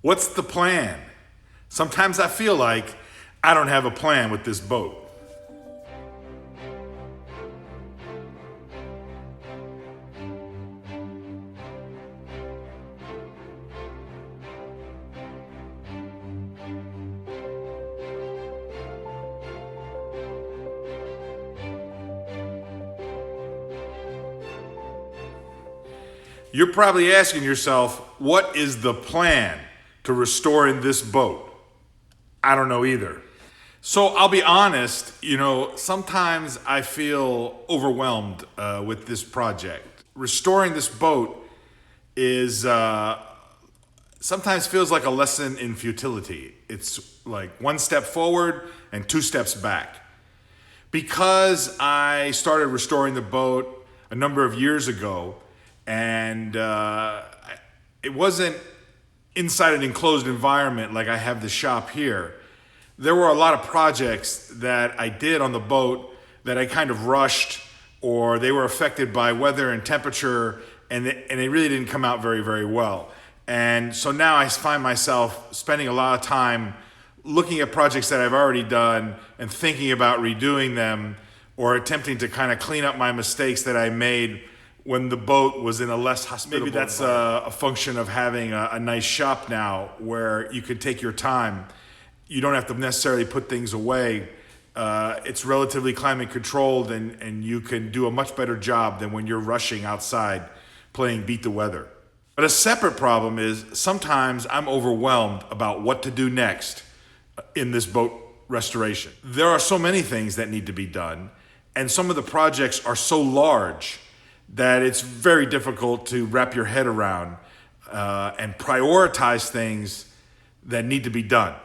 What's the plan? Sometimes I feel like I don't have a plan with this boat. You're probably asking yourself, what is the plan to restoring this boat? I don't know either. So I'll be honest, sometimes I feel overwhelmed with this project. Restoring this boat is sometimes feels like a lesson in futility. It's like one step forward and two steps back. Because I started restoring the boat a number of years ago, and it wasn't inside an enclosed environment like I have the shop here. There were a lot of projects that I did on the boat that I kind of rushed, or they were affected by weather and temperature, and they really didn't come out very, very well. And so now I find myself spending a lot of time looking at projects that I've already done and thinking about redoing them, or attempting to kind of clean up my mistakes that I made when the boat was in a less hospitable environment. Maybe that's a function of having a nice shop now where you can take your time. You don't have to necessarily put things away. It's relatively climate controlled, and you can do a much better job than when you're rushing outside playing beat the weather. But a separate problem is sometimes I'm overwhelmed about what to do next in this boat restoration. There are so many things that need to be done, and some of the projects are so large that it's very difficult to wrap your head around and prioritize things that need to be done.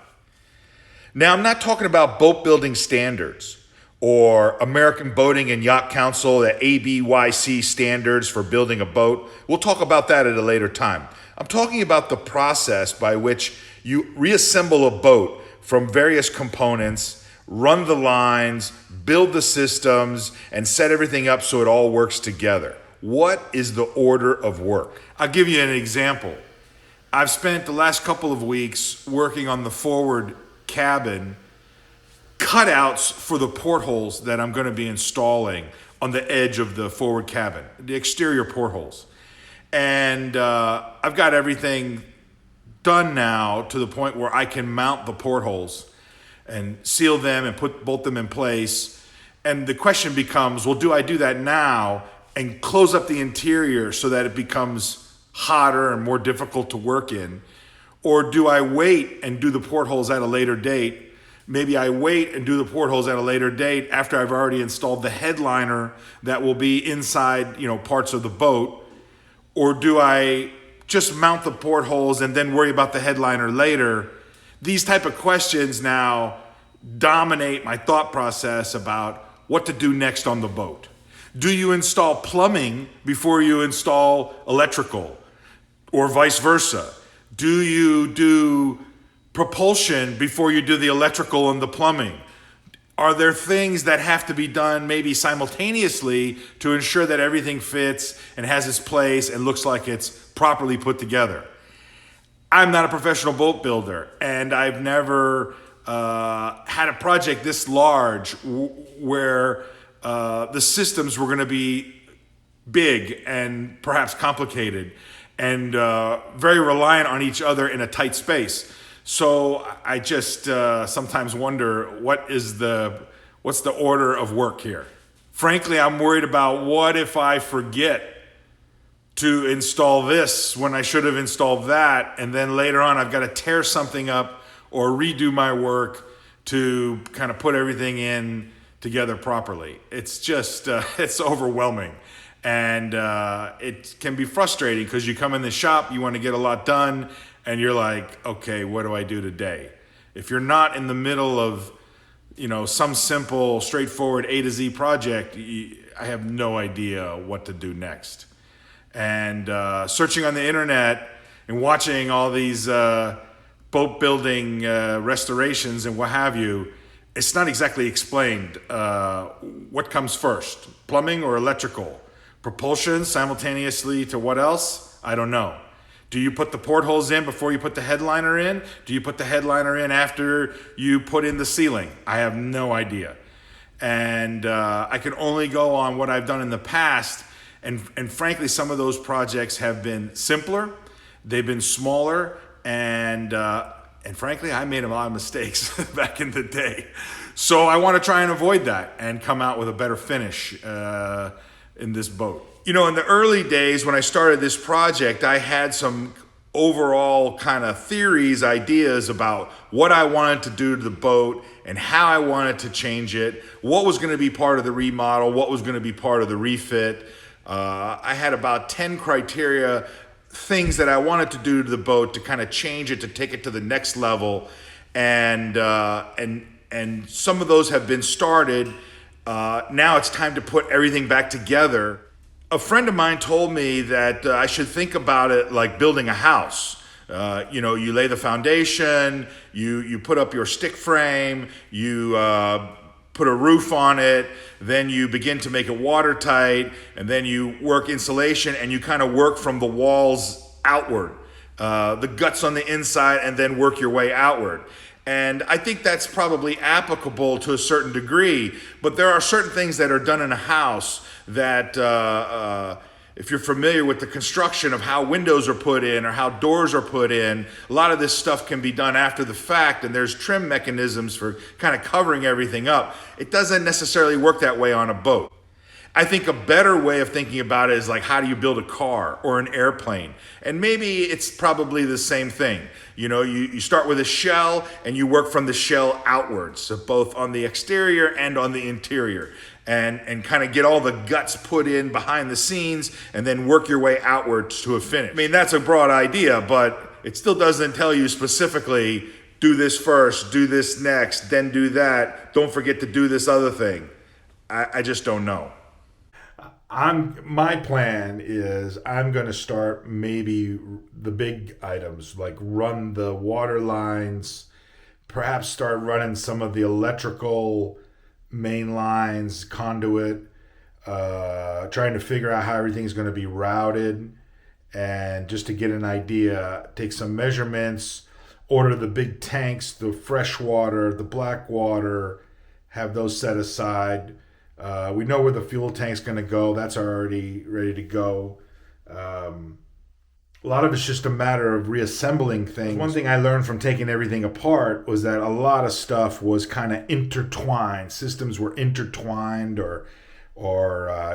Now, I'm not talking about boat building standards or American Boating and Yacht Council, the ABYC standards for building a boat. We'll talk about that at a later time. I'm talking about the process by which you reassemble a boat from various components, run the lines, build the systems, and set everything up so it all works together. What is the order of work? I'll give you an example. I've spent the last couple of weeks working on the forward cabin cutouts for the portholes that I'm going to be installing on the edge of the forward cabin, the exterior portholes. And I've got everything done now to the point where I can mount the portholes and seal them and bolt them in place. And the question becomes, well, do I do that now and close up the interior so that it becomes hotter and more difficult to work in? Or do I wait and do the portholes at a later date? Maybe I wait and do the portholes at a later date after I've already installed the headliner that will be inside, parts of the boat. Or do I just mount the portholes and then worry about the headliner later? These type of questions now dominate my thought process about what to do next on the boat. Do you install plumbing before you install electrical, or vice versa? Do you do propulsion before you do the electrical and the plumbing? Are there things that have to be done maybe simultaneously to ensure that everything fits and has its place and looks like it's properly put together? I'm not a professional boat builder, and I've never had a project this large where the systems were going to be big and perhaps complicated and very reliant on each other in a tight space. So I just sometimes wonder what's the order of work here. Frankly, I'm worried about what if I forget to install this when I should have installed that, and then later on I've got to tear something up or redo my work to kind of put everything in together properly. It's just, it's overwhelming. And it can be frustrating because you come in the shop, you want to get a lot done, and you're like, okay, what do I do today? If you're not in the middle of, some simple, straightforward A to Z project, I have no idea what to do next. And searching on the internet and watching all these boat building restorations and what have you, it's not exactly explained what comes first, plumbing or electrical, propulsion simultaneously to what else? I don't know. Do you put the portholes in before you put the headliner in? Do you put the headliner in after you put in the ceiling? I have no idea. And I can only go on what I've done in the past. And frankly, some of those projects have been simpler. They've been smaller. And frankly, I made a lot of mistakes back in the day. So I want to try and avoid that and come out with a better finish in this boat. You know, in the early days when I started this project, I had some overall kind of theories, ideas about what I wanted to do to the boat and how I wanted to change it, what was going to be part of the remodel, what was going to be part of the refit. I had about 10 criteria, things that I wanted to do to the boat to kind of change it, to take it to the next level. And some of those have been started. Now it's time to put everything back together. A friend of mine told me that I should think about it like building a house. You know, you lay the foundation, you put up your stick frame, you put a roof on it, then you begin to make it watertight, and then you work insulation, and you kind of work from the walls outward, the guts on the inside, and then work your way outward. And I think that's probably applicable to a certain degree, but there are certain things that are done in a house that if you're familiar with the construction of how windows are put in or how doors are put in, a lot of this stuff can be done after the fact, and there's trim mechanisms for kind of covering everything up. It doesn't necessarily work that way on a boat. I think a better way of thinking about it is like, how do you build a car or an airplane? And maybe it's probably the same thing. You know, you start with a shell and you work from the shell outwards, so both on the exterior and on the interior, and kind of get all the guts put in behind the scenes and then work your way outwards to a finish. I mean, that's a broad idea, but it still doesn't tell you specifically, do this first, do this next, then do that. Don't forget to do this other thing. I just don't know. My plan is I'm going to start maybe the big items, like run the water lines, perhaps start running some of the electrical main lines, conduit, trying to figure out how everything's going to be routed, and just to get an idea, take some measurements, order the big tanks, the fresh water, the black water, have those set aside. We know where the fuel tank's going to go. That's already ready to go. A lot of it's just a matter of reassembling things. One thing I learned from taking everything apart was that a lot of stuff was kind of intertwined. Systems were intertwined, or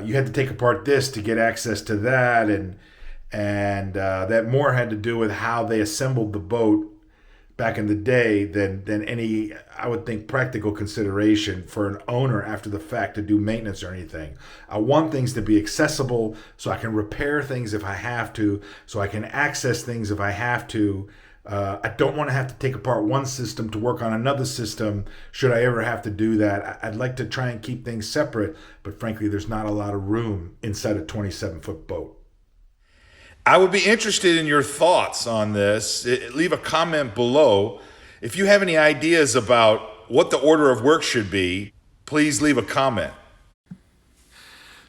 you had to take apart this to get access to that, and that more had to do with how they assembled the boat back in the day than any, I would think, practical consideration for an owner after the fact to do maintenance or anything. I want things to be accessible so I can repair things if I have to, so I can access things if I have to. I don't want to have to take apart one system to work on another system should I ever have to do that. I'd like to try and keep things separate, but frankly, there's not a lot of room inside a 27-foot boat. I would be interested in your thoughts on this. Leave a comment below. If you have any ideas about what the order of work should be, please leave a comment.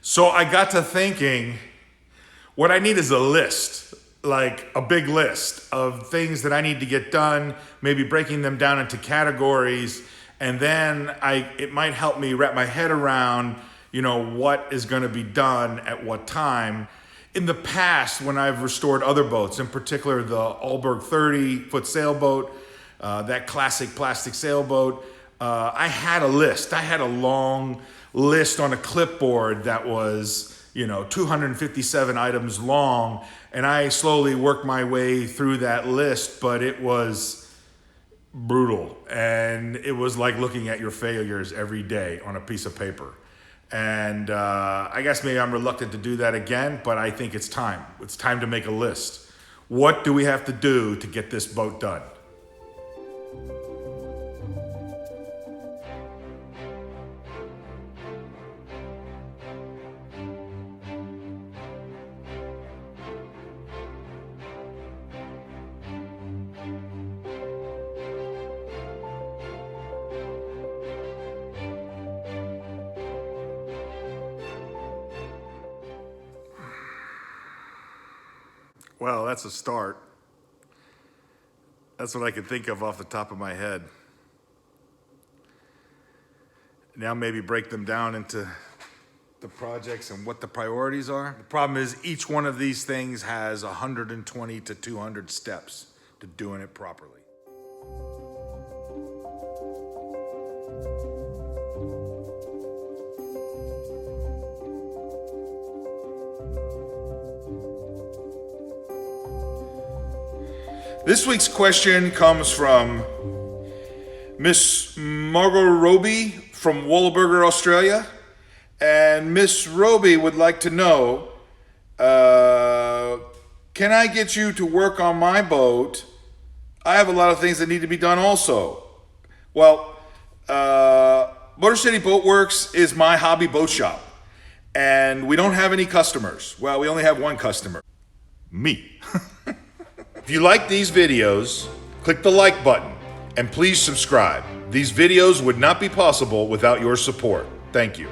So I got to thinking, what I need is a list, like a big list of things that I need to get done, maybe breaking them down into categories, and then it might help me wrap my head around, you know, what is going to be done at what time. In the past, when I've restored other boats, in particular the Albin 30-foot sailboat, that classic plastic sailboat, I had a list. I had a long list on a clipboard that was, 257 items long, and I slowly worked my way through that list, but it was brutal, and it was like looking at your failures every day on a piece of paper. And I guess maybe I'm reluctant to do that again, but I think it's time. It's time to make a list. What do we have to do to get this boat done? Well, that's a start. That's what I can think of off the top of my head. Now maybe break them down into the projects and what the priorities are. The problem is each one of these things has 120 to 200 steps to doing it properly. This week's question comes from Miss Margot Roby from Wallaburger, Australia. And Miss Roby would like to know, can I get you to work on my boat? I have a lot of things that need to be done also. Well, MotorCity Boat Works is my hobby boat shop. And we don't have any customers. Well, we only have one customer. Me. If you like these videos, click the like button and please subscribe. These videos would not be possible without your support. Thank you.